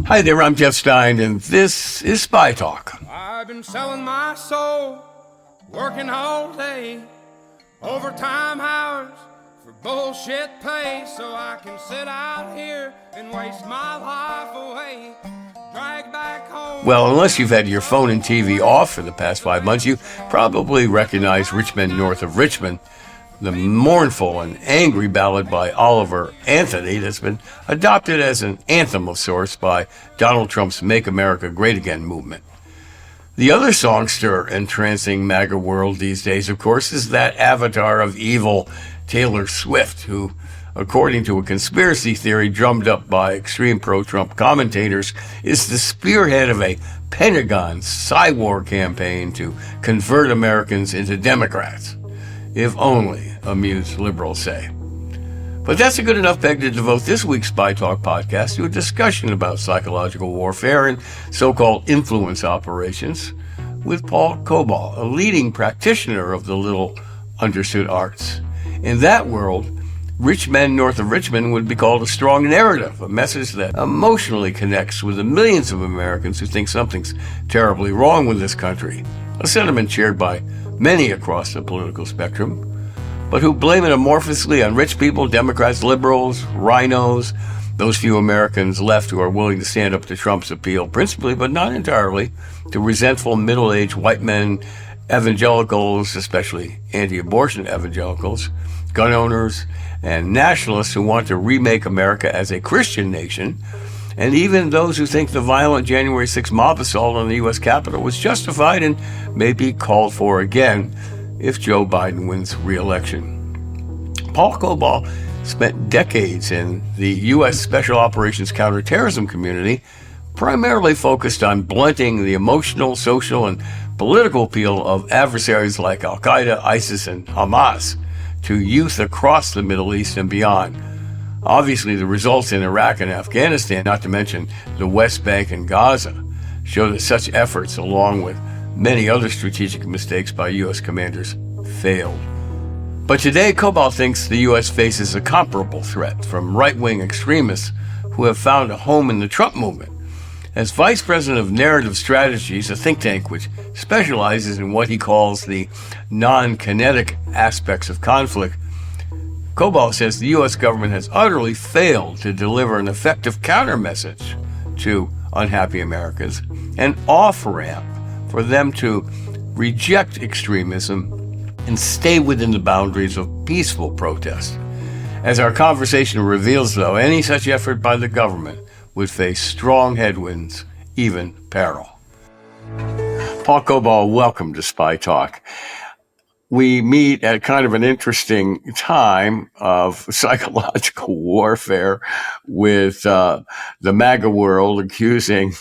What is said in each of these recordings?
Hi there, I'm Jeff Stein, and this is Spy Talk. I've been selling my soul, working all day, overtime hours for bullshit pay, so I can sit out here and waste my life away, drag back home. Well, unless you've had your phone and TV off for the past 5 months, you probably recognize Richmond North of Richmond, the mournful and angry ballad by Oliver Anthony that's been adopted as an anthem of sorts by Donald Trump's Make America Great Again movement. The other songster entrancing MAGA world these days, of course, is that avatar of evil, Taylor Swift, who, according to a conspiracy theory drummed up by extreme pro-Trump commentators, is the spearhead of a Pentagon cyber campaign to convert Americans into Democrats. If only, amused liberals say. But that's a good enough peg to devote this week's Spy Talk podcast to a discussion about psychological warfare and so-called influence operations with Paul Cobaugh, a leading practitioner of the little understood arts. In that world, rich men north of Richmond would be called a strong narrative, a message that emotionally connects with the millions of Americans who think something's terribly wrong with this country, a sentiment shared by many across the political spectrum, but who blame it amorphously on rich people, Democrats, liberals, rhinos, those few Americans left who are willing to stand up to Trump's appeal, principally, but not entirely, to resentful middle-aged white men, evangelicals, especially anti-abortion evangelicals, gun owners, and nationalists who want to remake America as a Christian nation, and even those who think the violent January 6th mob assault on the U.S. Capitol was justified and may be called for again if Joe Biden wins re-election. Paul Cobaugh spent decades in the U.S. Special Operations Counterterrorism community, primarily focused on blunting the emotional, social, and political appeal of adversaries like Al-Qaeda, ISIS, and Hamas to youth across the Middle East and beyond. Obviously, the results in Iraq and Afghanistan, not to mention the West Bank and Gaza, show that such efforts, along with many other strategic mistakes by U.S. commanders, failed. But today, Cobaugh thinks the U.S. faces a comparable threat from right-wing extremists who have found a home in the Trump movement. As Vice President of Narrative Strategies, a think tank which specializes in what he calls the non-kinetic aspects of conflict, Cobaugh says the U.S. government has utterly failed to deliver an effective counter-message to unhappy Americans, an off-ramp for them to reject extremism and stay within the boundaries of peaceful protest. As our conversation reveals, though, any such effort by the government would face strong headwinds, even peril. Paul Cobaugh, welcome to Spy Talk. We meet at kind of an interesting time of psychological warfare with the MAGA world accusing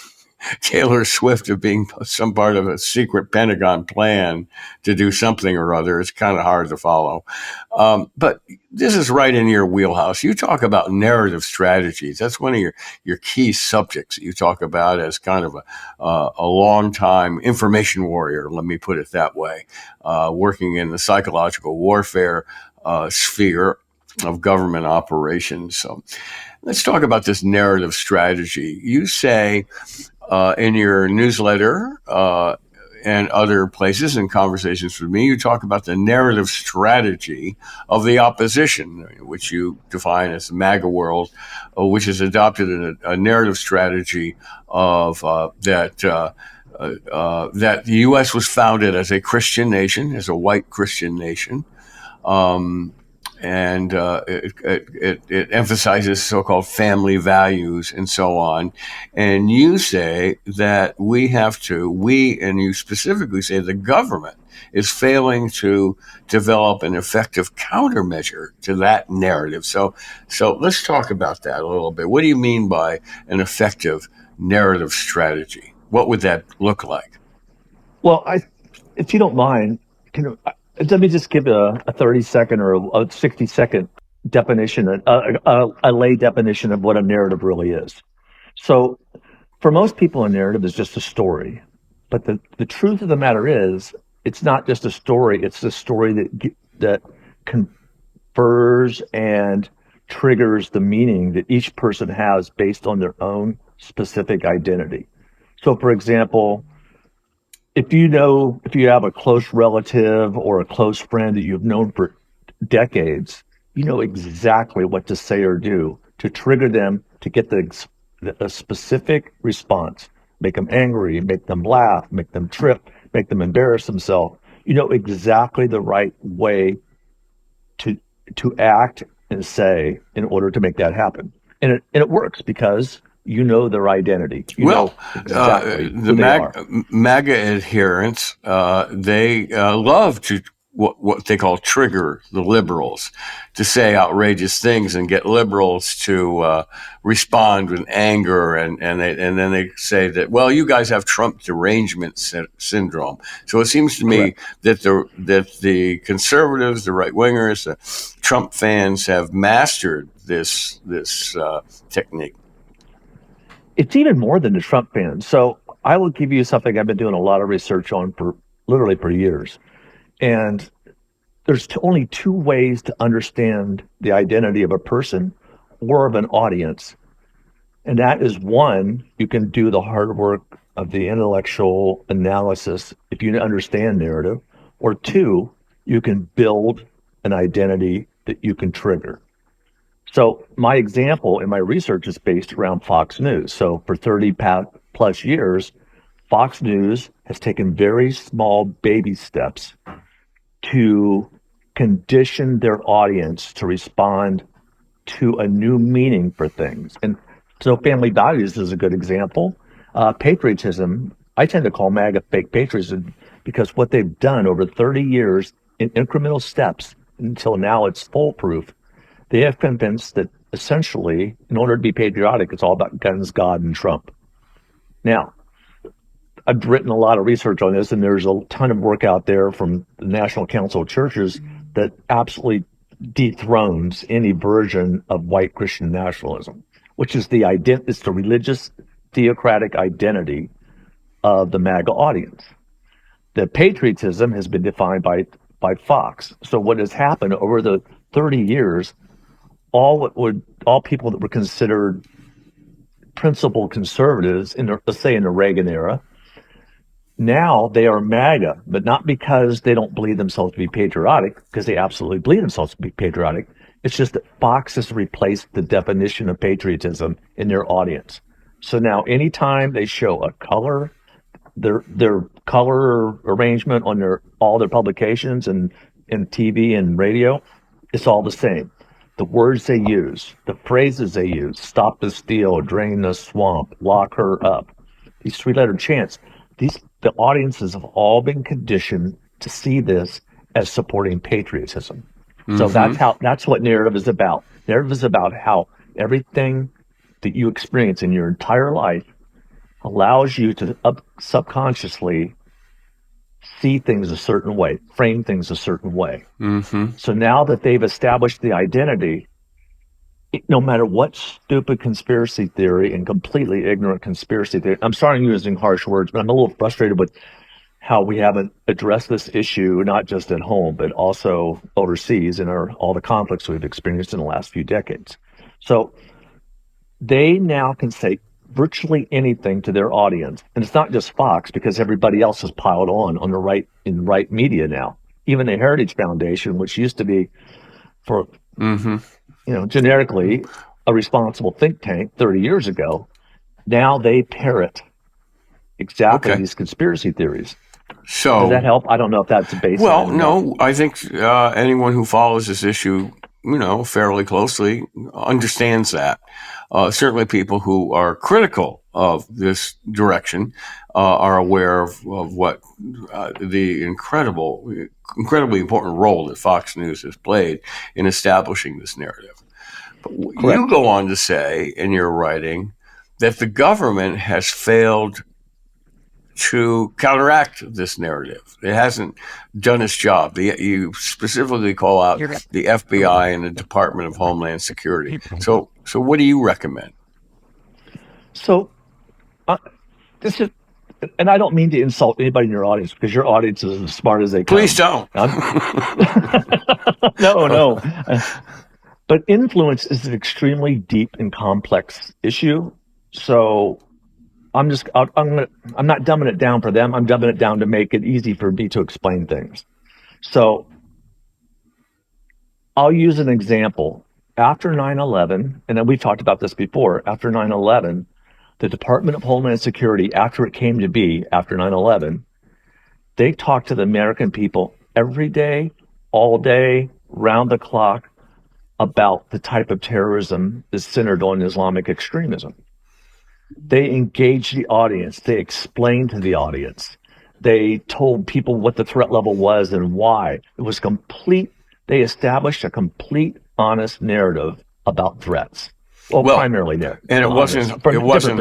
Taylor Swift of being some part of a secret Pentagon plan to do something or other. It's kind of hard to follow. But this is right in your wheelhouse. You talk about narrative strategies. That's one of your key subjects that you talk about as kind of a long-time information warrior, let me put it that way, working in the psychological warfare sphere of government operations. So let's talk about this narrative strategy. You say in your newsletter and other places and conversations with me, you talk about the narrative strategy of the opposition, which you define as the MAGA world, which has adopted a narrative strategy of that the U.S. was founded as a Christian nation, as a white Christian nation. And it emphasizes so-called family values and so on. And you say that and you specifically say the government is failing to develop an effective countermeasure to that narrative. So let's talk about that a little bit. What do you mean by an effective narrative strategy? What would that look like? Well, if you don't mind, let me just give a 30-second or a 60-second definition, a lay definition of what a narrative really is. So for most people, a narrative is just a story. But the truth of the matter is, it's not just a story. It's a story that confers and triggers the meaning that each person has based on their own specific identity. So, for example, if you have a close relative or a close friend that you've known for decades, you know exactly what to say or do to trigger them to get a specific response. Make them angry, make them laugh, make them trip, make them embarrass themselves. You know exactly the right way to act and say in order to make that happen. And it works because you know their identity. You know Well, exactly the who they are. MAGA adherents, they love to what they call trigger the liberals, to say outrageous things and get liberals to respond with anger, and then they say that, well, you guys have Trump derangement syndrome. So it seems to me Correct. that the conservatives, the right wingers, the Trump fans have mastered this technique. It's even more than the Trump fans. So I will give you something I've been doing a lot of research on for literally for years. And there's only two ways to understand the identity of a person or of an audience. And that is one, you can do the hard work of the intellectual analysis if you understand narrative, or two, you can build an identity that you can trigger. So my example in my research is based around Fox News. So for 30 plus years, Fox News has taken very small baby steps to condition their audience to respond to a new meaning for things. And so family values is a good example. Patriotism, I tend to call MAGA fake patriotism because what they've done over 30 years in incremental steps until now it's foolproof. They have convinced that essentially, in order to be patriotic, it's all about guns, God, and Trump. Now, I've written a lot of research on this, and there's a ton of work out there from the National Council of Churches that absolutely dethrones any version of white Christian nationalism, which is it's the religious theocratic identity of the MAGA audience. The patriotism has been defined by Fox. So what has happened over the 30 years, all people that were considered principled conservatives let's say in the Reagan era, now they are MAGA, but not because they don't believe themselves to be patriotic, because they absolutely believe themselves to be patriotic. It's just that Fox has replaced the definition of patriotism in their audience. So now anytime they show a color, their color arrangement on all their publications and TV and radio, it's all the same. The words they use, the phrases they use, stop the steal, drain the swamp, lock her up, these three-letter chants, the audiences have all been conditioned to see this as supporting patriotism. So that's what narrative is about. Narrative is about how everything that you experience in your entire life allows you to subconsciously see things a certain way, frame things a certain way. So now that they've established the identity, no matter what stupid conspiracy theory and completely ignorant conspiracy theory, I'm sorry I'm using harsh words, but I'm a little frustrated with how we haven't addressed this issue, not just at home, but also overseas in all the conflicts we've experienced in the last few decades. So they now can say virtually anything to their audience. And it's not just Fox, because everybody else has piled on the right media now. Even the Heritage Foundation, which used to be for generically a responsible think tank 30 years ago, now they parrot exactly these conspiracy theories. So does that help? I don't know if that's a baseline. Well, no, I think anyone who follows this issue, fairly closely understands that. Certainly people who are critical of this direction are aware of what the incredibly important role that Fox News has played in establishing this narrative. But you go on to say in your writing that the government has failed to counteract this narrative. It hasn't done its job. You specifically call out the FBI and the Department of Homeland Security. So what do you recommend? So this is, and I don't mean to insult anybody in your audience, because your audience is as smart as they come. Please don't. No. But influence is an extremely deep and complex issue. So I'm not dumbing it down for them. I'm dumbing it down to make it easy for me to explain things. So I'll use an example. After 9/11, and then we've talked about this before, after 9/11, the Department of Homeland Security, after it came to be, after 9/11, they talked to the American people every day, all day, round the clock about the type of terrorism that's centered on Islamic extremism. They engaged the audience. They explained to the audience. They told people what the threat level was and why. It was complete. They established a complete, honest narrative about threats. Well, primarily there. And it wasn't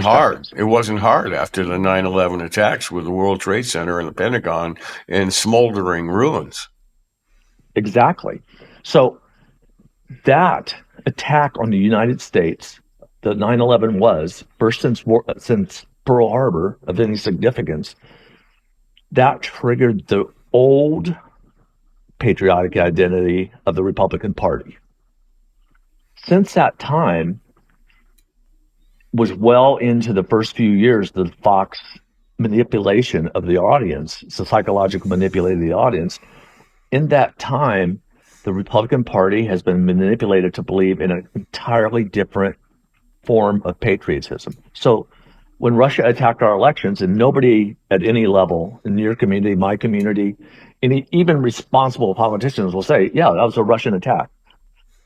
hard. It wasn't hard after the 9/11 attacks with the World Trade Center and the Pentagon in smoldering ruins. Exactly. So that attack on the United States, the 9/11 was, first since Pearl Harbor of any significance, that triggered the old patriotic identity of the Republican Party. Since that time, was well into the first few years, the Fox manipulation of the audience, the psychological manipulating of the audience. In that time, the Republican Party has been manipulated to believe in an entirely different form of patriotism. So when Russia attacked our elections, and nobody at any level in your community, my community, even responsible politicians will say, yeah, that was a Russian attack.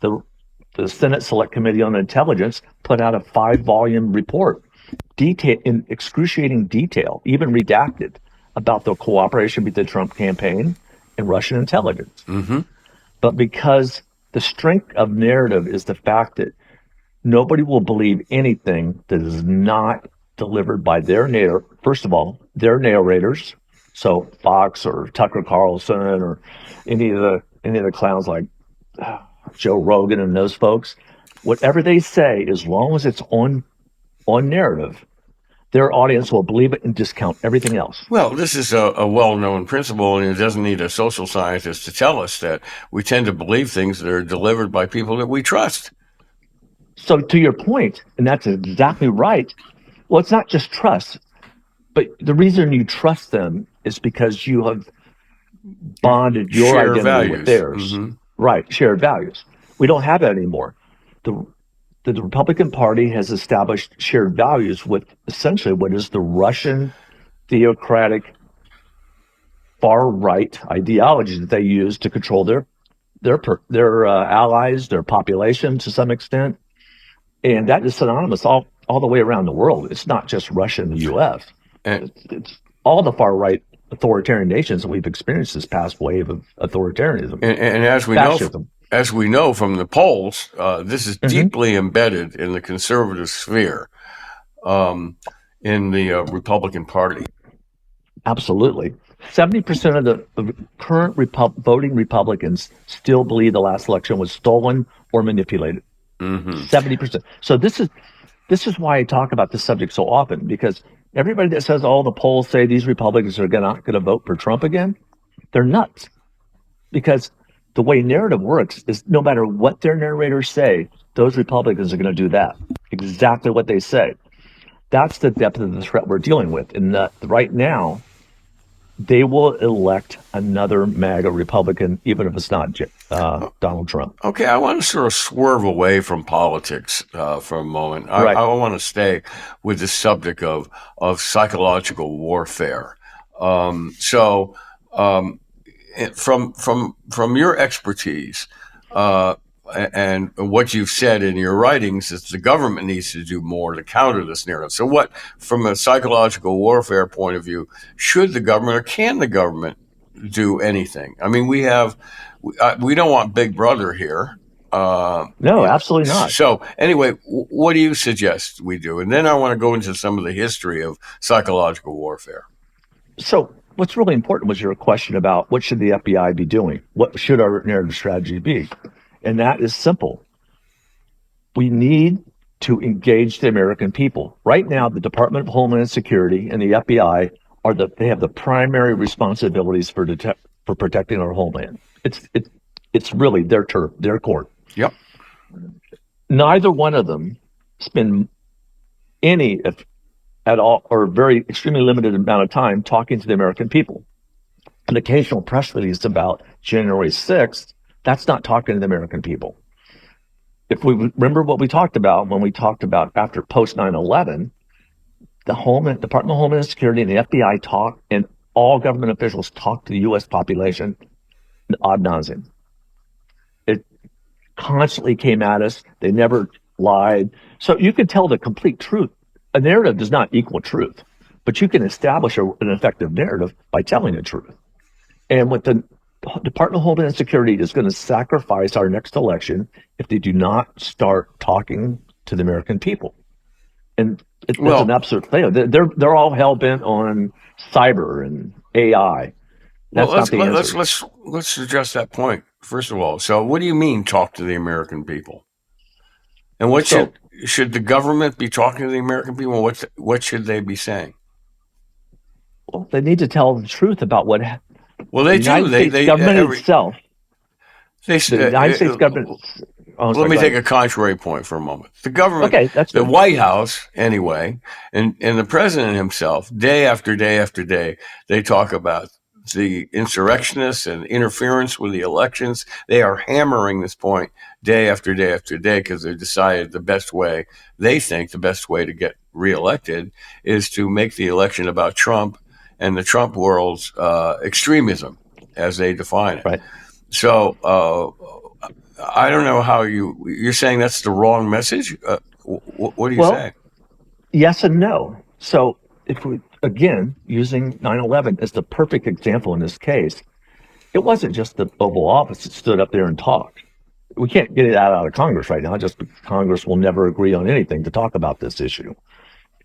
The Senate Select Committee on Intelligence put out a 5-volume report in excruciating detail, even redacted, about the cooperation between the Trump campaign and Russian intelligence. Mm-hmm. But because the strength of narrative is the fact that nobody will believe anything that is not delivered by first of all, their narrators. So Fox or Tucker Carlson or any of the clowns like Joe Rogan and those folks, whatever they say, as long as it's on narrative, their audience will believe it and discount everything else. Well, this is a well-known principle, and it doesn't need a social scientist to tell us that we tend to believe things that are delivered by people that we trust. So to your point, and that's exactly right, well, it's not just trust, but the reason you trust them is because you have bonded your Shared identity values. with theirs. Mm-hmm. Right, shared values. We don't have that anymore. The Republican Party has established shared values with essentially what is the Russian theocratic far-right ideology that they use to control their allies, their population to some extent. And that is synonymous all the way around the world. It's not just Russia and the U.S. It's all the far-right authoritarian nations that we've experienced this past wave of authoritarianism. And as we know from the polls, this is deeply embedded in the conservative sphere, in the Republican Party. Absolutely. 70% of the current voting Republicans still believe the last election was stolen or manipulated. 70%. So this is why I talk about this subject so often, because everybody that says all the polls say these Republicans are not going to vote for Trump again, they're nuts. Because the way narrative works is no matter what their narrators say, those Republicans are going to do that. Exactly what they say. That's the depth of the threat we're dealing with. And right now, they will elect another MAGA Republican, even if it's not Donald Trump. Okay, I want to sort of swerve away from politics for a moment. Right. I want to stay with the subject of psychological warfare. From your expertise and what you've said in your writings, is the government needs to do more to counter this narrative. So what, from a psychological warfare point of view, should the government or can the government do anything? I mean, we don't want Big Brother here. No, absolutely not. So anyway, what do you suggest we do? And then I want to go into some of the history of psychological warfare. So what's really important was your question about what should the FBI be doing? What should our narrative strategy be? And that is simple. We need to engage the American people. Right now, the Department of Homeland Security and the FBI they have the primary responsibilities for protecting our homeland. It's really their turf, their court. Yep. Neither one of them spend any, if at all, or very extremely limited amount of time talking to the American people. An occasional press release about January 6th, that's not talking to the American people. If we remember what we talked about when we talked about after post 9/11, the Department of Homeland Security and the FBI talk, and all government officials talk to the U.S. population ad nauseum. It constantly came at us. They never lied. So you can tell the complete truth. A narrative does not equal truth, but you can establish an effective narrative by telling the truth. And what the Department of Homeland Security is going to sacrifice our next election if they do not start talking to the American people. And it's an absolute failure. They're all hell bent on cyber and AI. That's not the answer. Let's address that point first of all. So, what do you mean, talk to the American people? And what should the government be talking to the American people? What should they be saying? Well, they need to tell the truth about what. Well, they do. The United States government itself. The United States government. Let me take a contrary point for a moment. The government, that's the White House, anyway, and the president himself, day after day after day, they talk about the insurrectionists and interference with the elections. They are hammering this point day after day after day because they decided they think the best way to get reelected is to make the election about Trump and the Trump world's extremism, as they define it. Right. So I don't know how you're saying that's the wrong message. What do you say? Yes and no. So if we, again, using 9/11 as the perfect example in this case, it wasn't just the Oval Office that stood up there and talked. We can't get it out of Congress right now, just because Congress will never agree on anything to talk about this issue.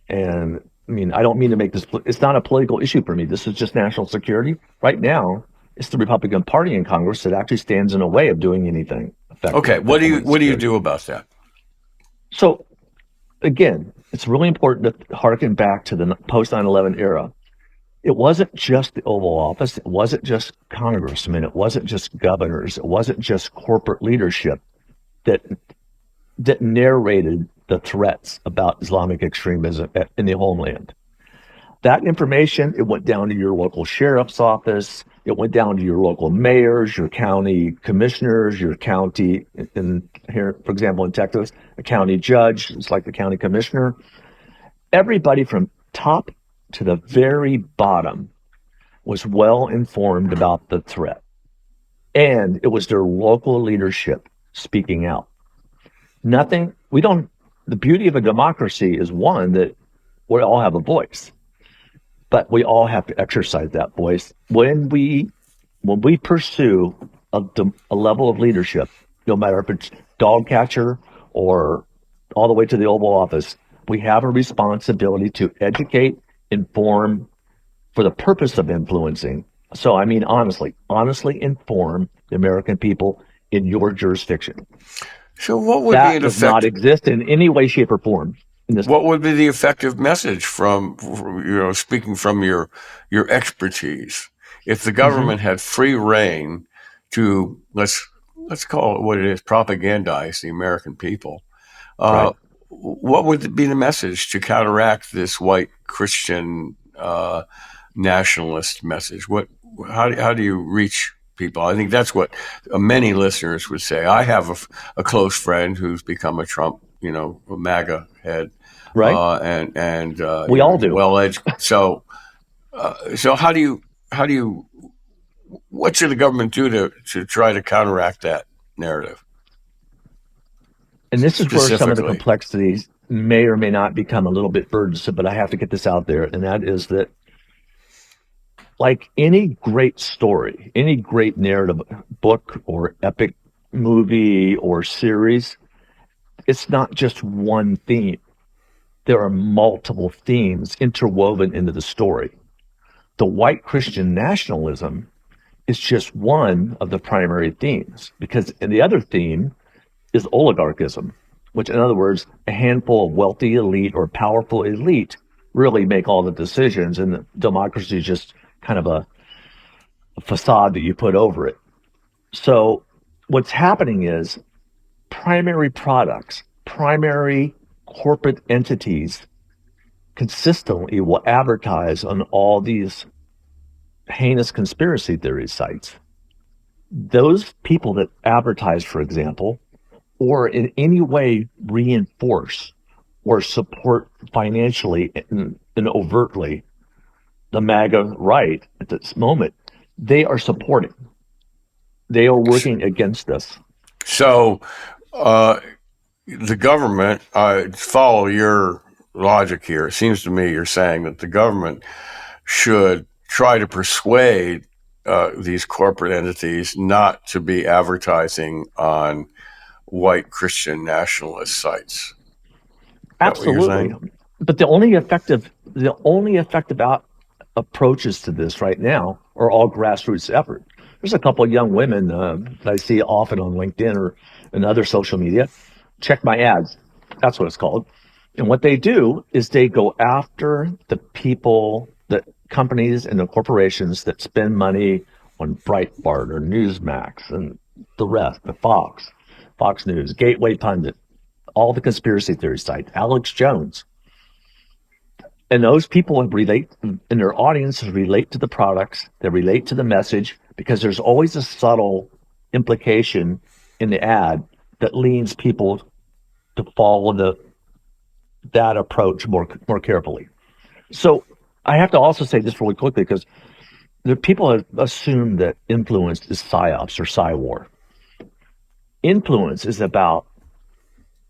And I mean, I don't mean to make this, it's not a political issue for me. This is just national security. Right now, it's the Republican Party in Congress that actually stands in the way of doing anything effective. Okay, what do you do about that? So, again, it's really important to harken back to the post 9/11 era. It wasn't just the Oval Office. It wasn't just congressmen. It wasn't just governors. It wasn't just corporate leadership that narrated the threats about Islamic extremism in the homeland. That information, it went down to your local sheriff's office. It went down to your local mayors, your county commissioners, your county, in here, for example, in Texas, a county judge, it's like the county commissioner. Everybody from top to the very bottom was well informed about the threat. And it was their local leadership speaking out. The beauty of a democracy is one, that we all have a voice. But we all have to exercise that voice. When we pursue a level of leadership, no matter if it's dog catcher or all the way to the Oval Office, we have a responsibility to educate, inform, for the purpose of influencing. So I mean, honestly inform the American people in your jurisdiction. So what would that be does not exist in any way, shape, or form. What would be the effective message from speaking from your expertise? If the government had free reign to let's call it what it is, propagandize the American people, right. What would be the message to counteract this white Christian nationalist message? How do you reach people? I think that's what many listeners would say. I have a close friend who's become a Trump, a MAGA head, right? And we all do. Well educated. So how do you? What should the government do to try to counteract that narrative? And this is where some of the complexities may or may not become a little bit burdensome, but I have to get this out there, and that is that, like any great story, any great narrative book or epic movie or series, it's not just one theme. There are multiple themes interwoven into the story. The white Christian nationalism is just one of the primary themes, because the other theme is oligarchism, which, in other words, a handful of wealthy elite or powerful elite really make all the decisions, and democracy is just kind of a facade that you put over it. So what's happening is primary products, primary corporate entities consistently will advertise on all these heinous conspiracy theory sites. Those people that advertise, for example, or in any way reinforce or support financially and overtly the MAGA right at this moment, they are supporting. They are working against us. So the government, follow your logic here. It seems to me you're saying that the government should try to persuade these corporate entities not to be advertising on white Christian nationalist sites. Is that what you're Absolutely. saying? But the only effective approaches to this right now are all grassroots effort. There's a couple of young women that I see often on LinkedIn or in other social media. Check my ads. That's what it's called. And what they do is they go after the people, the companies and the corporations that spend money on Breitbart or Newsmax and the rest, the Fox News, Gateway Pundit, all the conspiracy theory sites, Alex Jones. And those people relate, and their audiences relate to the products, they relate to the message, because there's always a subtle implication in the ad that leads people to follow that approach more carefully. So I have to also say this really quickly because the people have assumed that influence is psyops or psy-war. Influence is about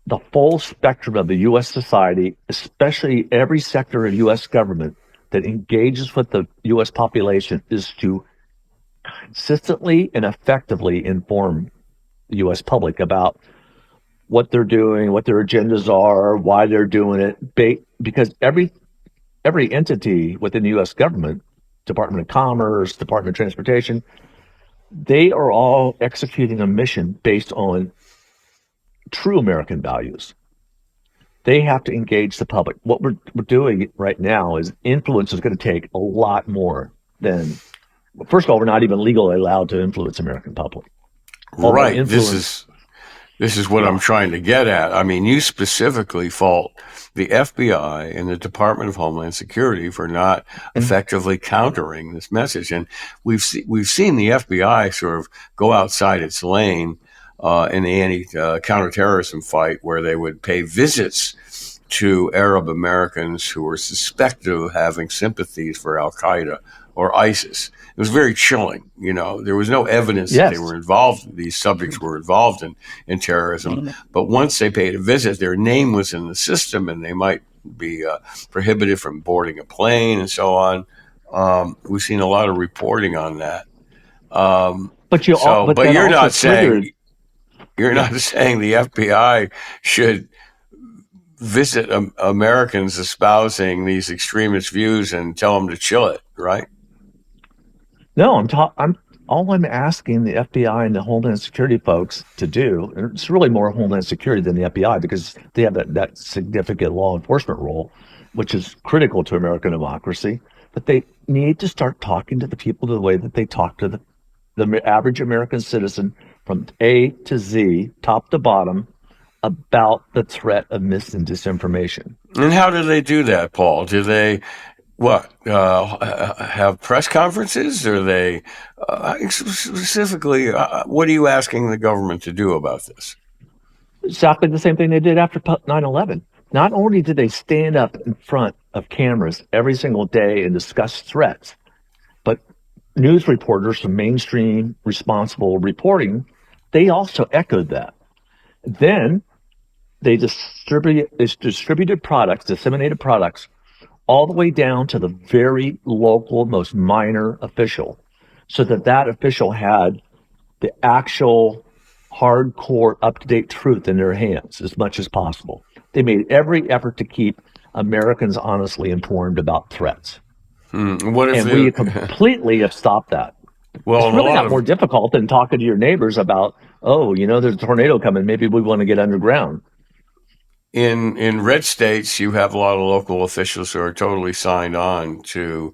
the full spectrum of the U.S. society, especially every sector of U.S. government that engages with the U.S. population, is to consistently and effectively inform the U.S. public about what they're doing, what their agendas are, why they're doing it, because every entity within the U.S. government, Department of Commerce, Department of Transportation, they are all executing a mission based on true American values. They have to engage the public. What we're doing right now is influence is going to take a lot more than. First of all, we're not even legally allowed to influence American public. Right. This is what I'm trying to get at. I mean, you specifically fault the FBI and the Department of Homeland Security for not effectively countering this message. And we've seen the FBI sort of go outside its lane in the anti-counterterrorism fight, where they would pay visits to Arab Americans who were suspected of having sympathies for Al Qaeda or ISIS. It was very chilling. You know, there was no evidence that they were involved. These subjects were involved in terrorism. But once they paid a visit, their name was in the system, and they might be prohibited from boarding a plane and so on. We've seen a lot of reporting on that. But you're not saying the FBI should visit Americans espousing these extremist views and tell them to chill it, right? No, all I'm asking the FBI and the Homeland Security folks to do, and it's really more Homeland Security than the FBI because they have that significant law enforcement role, which is critical to American democracy. But they need to start talking to the people the way that they talk to the average American citizen from A to Z, top to bottom, about the threat of mis and disinformation. And how do they do that, Paul? Do they have press conferences? Or they specifically, what are you asking the government to do about this? Exactly the same thing they did after 9/11. Not only did they stand up in front of cameras every single day and discuss threats, but news reporters from mainstream responsible reporting, they also echoed that. Then they distributed products, disseminated products, all the way down to the very local, most minor official, so that official had the actual hardcore, up-to-date truth in their hands as much as possible. They made every effort to keep Americans honestly informed about threats. We completely have stopped that. Well, it's really not more difficult than talking to your neighbors about, there's a tornado coming. Maybe we want to get underground. In red states, you have a lot of local officials who are totally signed on to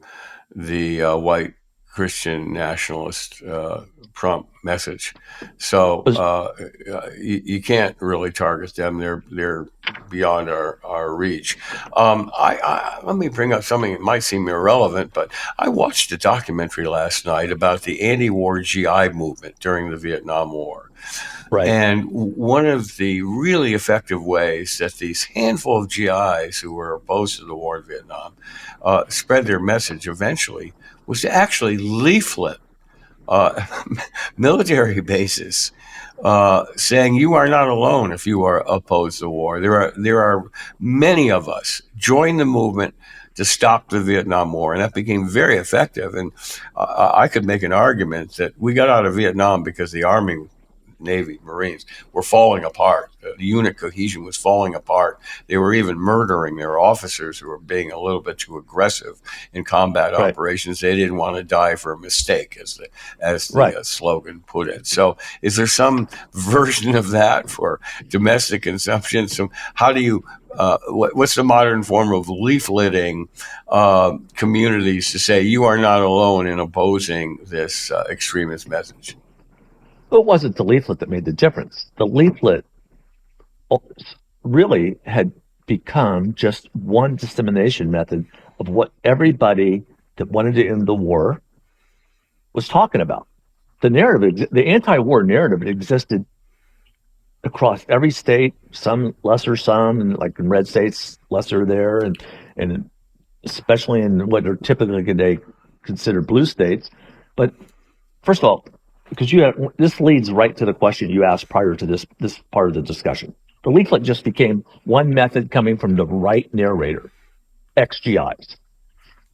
the white Christian nationalist Trump message. So you can't really target them. They're beyond our reach. Let me bring up something that might seem irrelevant, but I watched a documentary last night about the anti-war GI movement during the Vietnam War. Right. And one of the really effective ways that these handful of GIs who were opposed to the war in Vietnam spread their message eventually was to actually leaflet military bases saying you are not alone if you are opposed to the war. There are many of us. Join the movement to stop the Vietnam War, and that became very effective. And I could make an argument that we got out of Vietnam because the Army, Navy, Marines were falling apart. The unit cohesion was falling apart. They were even murdering their officers who were being a little bit too aggressive in combat operations. They didn't want to die for a mistake, as the slogan put it. So is there some version of that for domestic consumption? So how do you, what's the modern form of leafleting communities to say you are not alone in opposing this extremist message? It wasn't the leaflet that made the difference. The leaflet really had become just one dissemination method of what everybody that wanted to end the war was talking about. The narrative, the anti-war narrative, existed across every state, some lesser, some, and like in red states, lesser there, and especially in what are typically today considered blue states. But first of all, because this leads right to the question you asked prior to this part of the discussion. The leaflet just became one method coming from the right narrator, ex-GIs.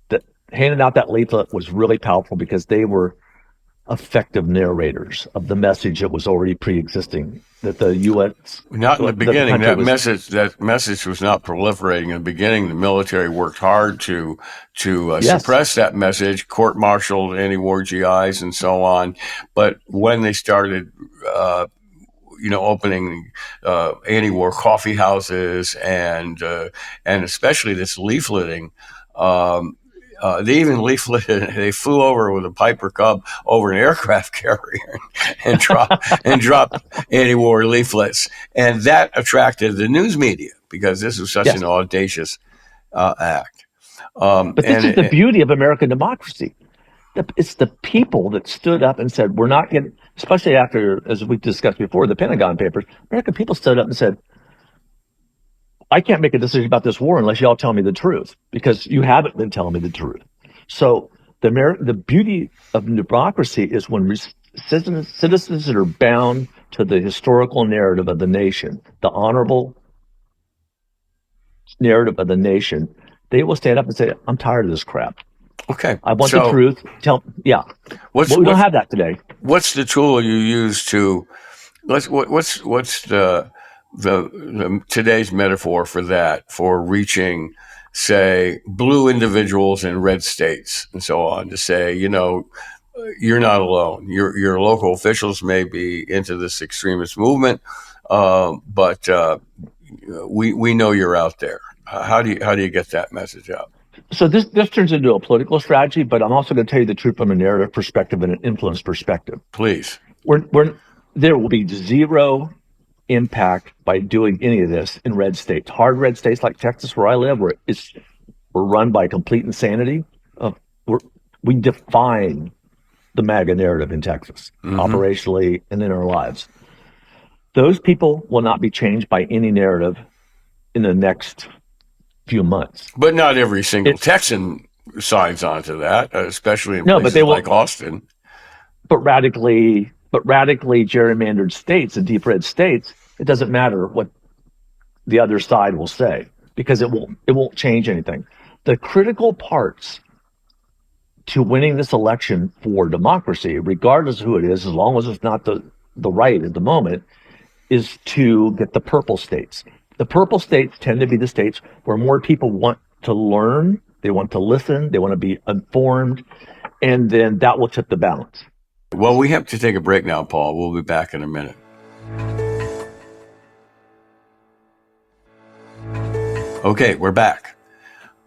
That handing out that leaflet was really powerful because they were effective narrators of the message that was already pre-existing. That the U.S. Not in the beginning. That message was not proliferating in the beginning. The military worked hard to suppress that message, court-martialed anti-war GIs and so on. But when they started, opening anti-war coffee houses and especially this leafleting. They even leafleted. They flew over with a Piper Cub over an aircraft carrier and dropped anti-war leaflets, and that attracted the news media because this was such an audacious act. But this is the beauty of American democracy. It's the people that stood up and said, "We're not getting." Especially after, as we discussed before, the Pentagon Papers. American people stood up and said, I can't make a decision about this war unless y'all tell me the truth, because you haven't been telling me the truth. So the beauty of democracy is when citizens that are bound to the historical narrative of the nation, the honorable narrative of the nation, they will stand up and say, I'm tired of this crap. Okay. I want the truth. We don't have that today. What's the tool you use to, what's the today's metaphor for that, for reaching, say, blue individuals in red states and so on, to say, you're not alone. Your local officials may be into this extremist movement, but we know you're out there. How do you get that message out? So this turns into a political strategy, but I'm also going to tell you the truth from a narrative perspective and an influence perspective. Please. There will be zero impact by doing any of this in red states. Hard red states like Texas, where I live, where we're run by complete insanity. We define the MAGA narrative in Texas, operationally and in our lives. Those people will not be changed by any narrative in the next few months. But not every single Texan signs on to that, especially in places like Austin. But radically gerrymandered states and deep red states, it doesn't matter what the other side will say, because it won't change anything. The critical parts to winning this election for democracy, regardless of who it is, as long as it's not the right at the moment, is to get the purple states. The purple states tend to be the states where more people want to learn, they want to listen, they want to be informed, and then that will tip the balance. Well, we have to take a break now, Paul. We'll be back in a minute. Okay, we're back.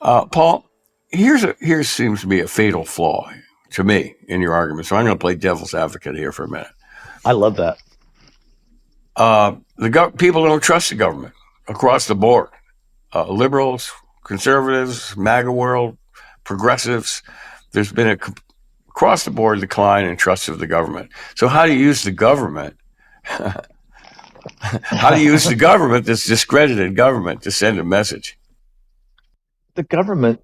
Paul, here seems to be a fatal flaw to me in your argument. So I'm going to play devil's advocate here for a minute. I love that. People don't trust the government. across the board, liberals, conservatives, MAGA world, progressives. There's been across the board decline in trust of the government. So how do you use the government? How do you use the government, this discredited government, to send a message? The government,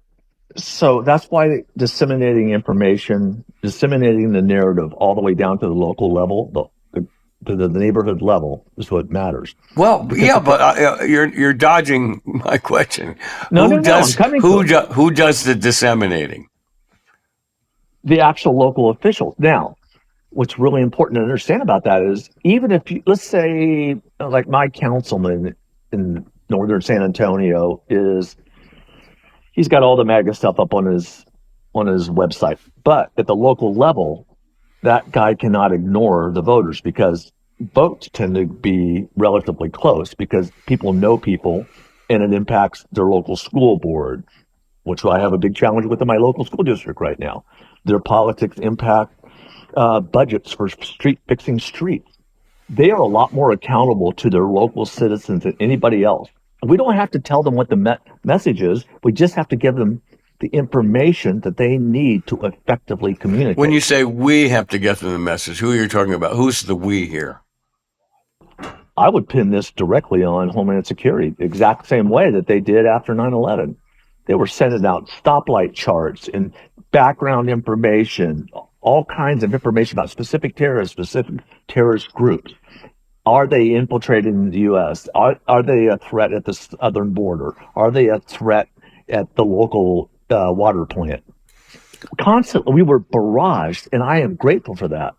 so that's why disseminating information, disseminating the narrative all the way down to the local level, to the neighborhood level, is what matters. Well, Because yeah, the pro- but you're dodging my question. no, Who no, no, I'm does coming to it. who does the disseminating? The actual local officials. Now, what's really important to understand about that is even if you, let's say, like my councilman in northern San Antonio he's got all the MAGA stuff up on his website, but at the local level, that guy cannot ignore the voters because votes tend to be relatively close because people know people, and it impacts their local school board, which I have a big challenge with in my local school district right now. Their politics impact budgets for fixing streets. They are a lot more accountable to their local citizens than anybody else. We don't have to tell them what the message is. We just have to give them the information that they need to effectively communicate. When you say we have to get them the message, who are you talking about? Who's the we here? I would pin this directly on Homeland Security, the exact same way that they did after 9/11. They were sending out stoplight charts and background information, all kinds of information about specific terrorist groups. Are they infiltrating the U.S.? Are they a threat at the southern border? Are they a threat at the local water plant? Constantly, we were barraged, and I am grateful for that.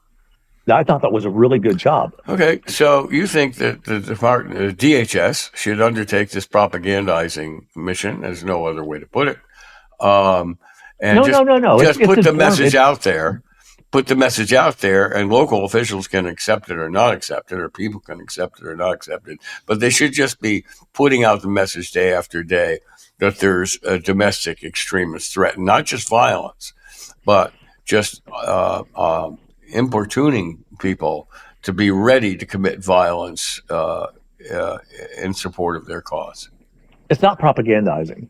I thought that was a really good job. Okay, so you think that the department, DHS, should undertake this propagandizing mission? There's no other way to put it. And No. just put the message informative. out there. Put the message out there, and local officials can accept it or not accept it, or people can accept it or not accept it. But they should just be putting out the message day after day that there's a domestic extremist threat, and not just violence, but just importuning people to be ready to commit violence in support of their cause. It's not propagandizing.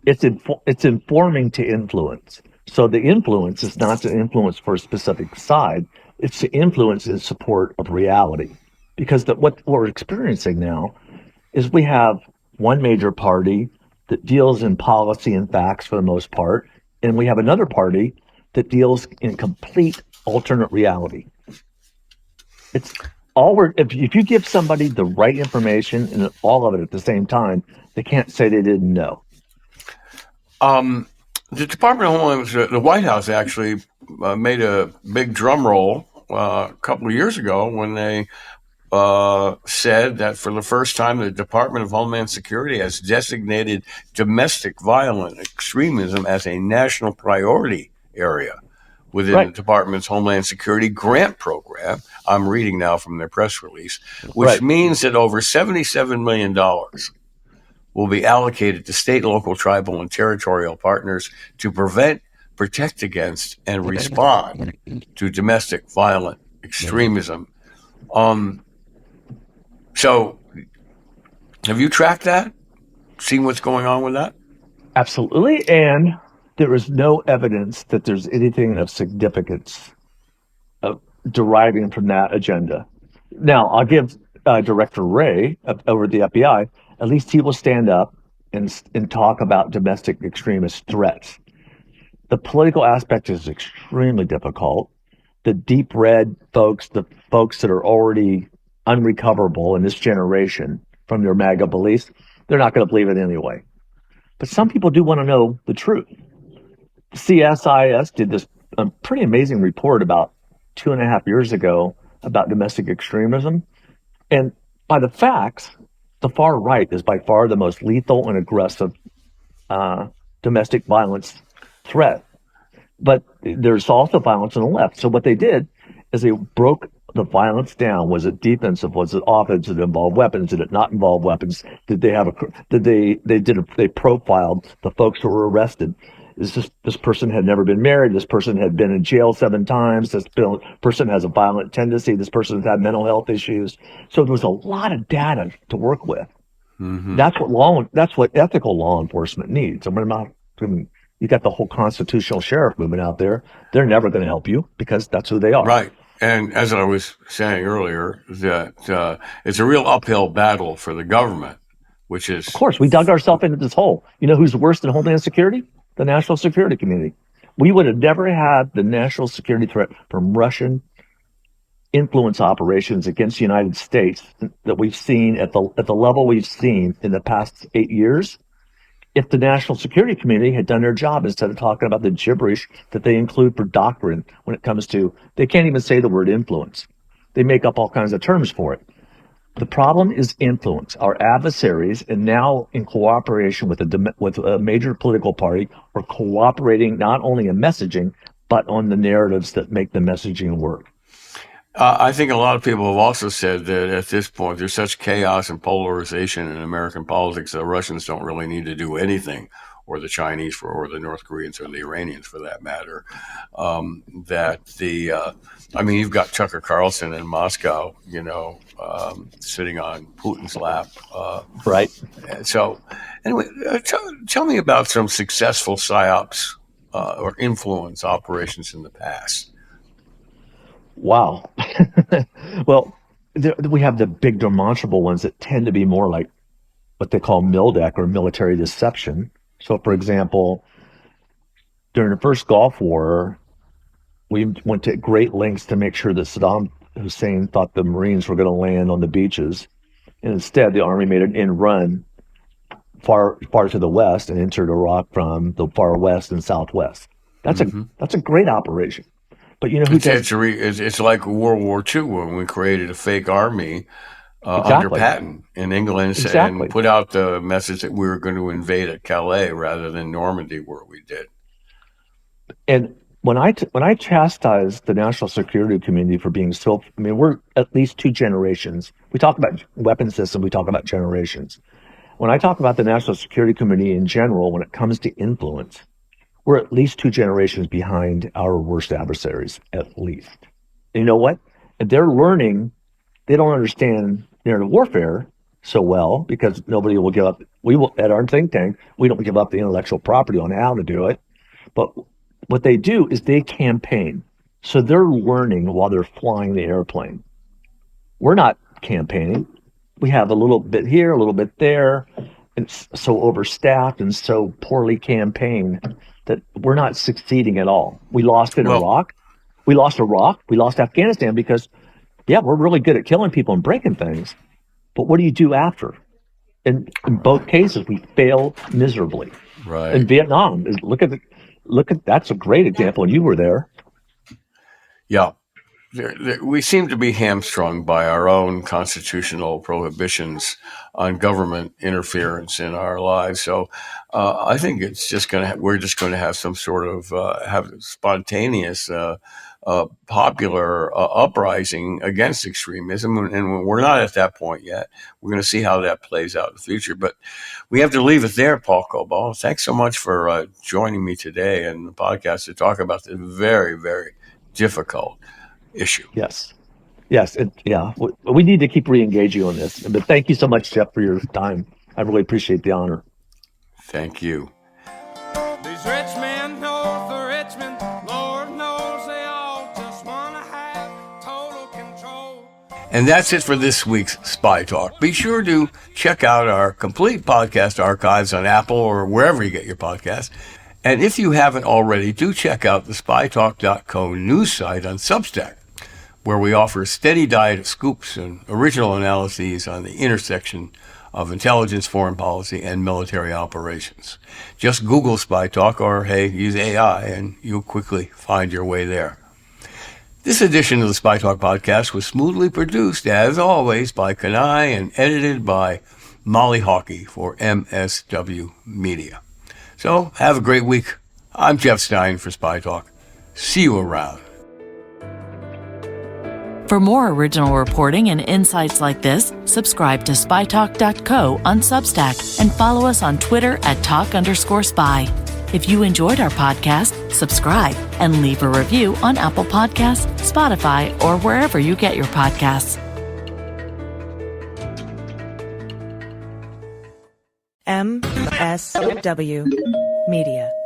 It's informing to influence. So the influence is not to influence for a specific side. It's to influence in support of reality. Because what we're experiencing now is we have one major party that deals in policy and facts for the most part, and we have another party that deals in complete alternate reality. It's if you give somebody the right information and all of it at the same time, they can't say they didn't know. The Department of Homeland, the White House actually made a big drum roll a couple of years ago when they said that for the first time, the Department of Homeland Security has designated domestic violent extremism as a national priority area within the Department's Homeland Security grant program. I'm reading now from their press release, which means that over $77 million will be allocated to state, local, tribal, and territorial partners to prevent, protect against, and respond to domestic violent extremism. So, have you tracked that? Seen what's going on with that? Absolutely. And there is no evidence that there's anything of significance deriving from that agenda. Now, I'll give Director Wray over at the FBI, at least he will stand up and talk about domestic extremist threats. The political aspect is extremely difficult. The deep red folks, the folks that are already unrecoverable in this generation from their MAGA beliefs, they're not going to believe it anyway. But some people do want to know the truth. CSIS did this pretty amazing report about 2.5 years ago about domestic extremism. And by the facts, the far right is by far the most lethal and aggressive domestic violence threat. But there's also violence on the left. So what they did is they broke the violence down. Was it defensive? Was it offensive? Did it involve weapons? Did it not involve weapons? Did they profiled the folks who were arrested? This person had never been married. This person had been in jail 7 times. This person has a violent tendency. This person's had mental health issues. So there was a lot of data to work with. That's what ethical law enforcement needs. You got the whole constitutional sheriff movement out there. They're never going to help you because that's who they are. Right. And as I was saying earlier, that it's a real uphill battle for the government, which is... Of course, we dug ourselves into this hole. You know who's worse than Homeland Security? The national security community. We would have never had the national security threat from Russian influence operations against the United States that we've seen at the level we've seen in the past 8 years if the national security community had done their job instead of talking about the gibberish that they include for doctrine when it comes to, they can't even say the word influence. They make up all kinds of terms for it. The problem is influence. Our adversaries, and now in cooperation with a major political party, are cooperating not only in messaging, but on the narratives that make the messaging work. I think a lot of people have also said that at this point, there's such chaos and polarization in American politics that the Russians don't really need to do anything, or the Chinese, or the North Koreans, or the Iranians, for that matter. You've got Tucker Carlson in Moscow, sitting on Putin's lap. Right. So, anyway, tell me about some successful psyops or influence operations in the past. Wow. Well, we have the big demonstrable ones that tend to be more like what they call MILDEC, or military deception. So, for example, during the first Gulf War, we went to great lengths to make sure that Saddam Hussein thought the Marines were going to land on the beaches. And instead, the Army made an end run far to the west and entered Iraq from the far west and southwest. That's a great operation. But you know who it's like World War II when we created a fake army under Patton in England and put out the message that we were going to invade at Calais rather than Normandy, where we did. And when I chastise the national security community for being we're at least 2 generations. We talk about weapon systems, we talk about generations. When I talk about the national security community in general, when it comes to influence, we're at least 2 generations behind our worst adversaries, at least. And you know what? They're learning. They don't understand narrative warfare so well because nobody will give up. We will, at our think tank, we don't give up the intellectual property on how to do it. But what they do is they campaign. So they're learning while they're flying the airplane. We're not campaigning. We have a little bit here, a little bit there. It's so overstaffed and so poorly campaigned that we're not succeeding at all. We lost Iraq. We lost Iraq. We lost Afghanistan because, we're really good at killing people and breaking things. But what do you do after? And in both cases, we fail miserably. Right. In Vietnam, look at that's a great example, and you were there. Yeah. We seem to be hamstrung by our own constitutional prohibitions on government interference in our lives. So I think it's just we're just going to have some sort of have spontaneous popular uprising against extremism, and we're not at that point yet. We're going to see how that plays out in the future. But we have to leave it there, Paul Cobaugh. Thanks so much for joining me today in the podcast to talk about this very, very difficult issue. Yes. We need to keep re-engaging on this. But thank you so much, Jeff, for your time. I really appreciate the honor. Thank you. These rich men know the rich men. Lord knows they all just want to have total control. And that's it for this week's Spy Talk. Be sure to check out our complete podcast archives on Apple or wherever you get your podcasts. And if you haven't already, do check out the spytalk.co news site on Substack, where we offer a steady diet of scoops and original analyses on the intersection of intelligence, foreign policy, and military operations. Just Google Spy Talk or, use AI, and you'll quickly find your way there. This edition of the Spy Talk podcast was smoothly produced, as always, by Kanai and edited by Molly Hawkey for MSW Media. So, have a great week. I'm Jeff Stein for Spy Talk. See you around. For more original reporting and insights like this, subscribe to spytalk.co on Substack and follow us on Twitter at @talk_spy. If you enjoyed our podcast, subscribe and leave a review on Apple Podcasts, Spotify, or wherever you get your podcasts. SW Media.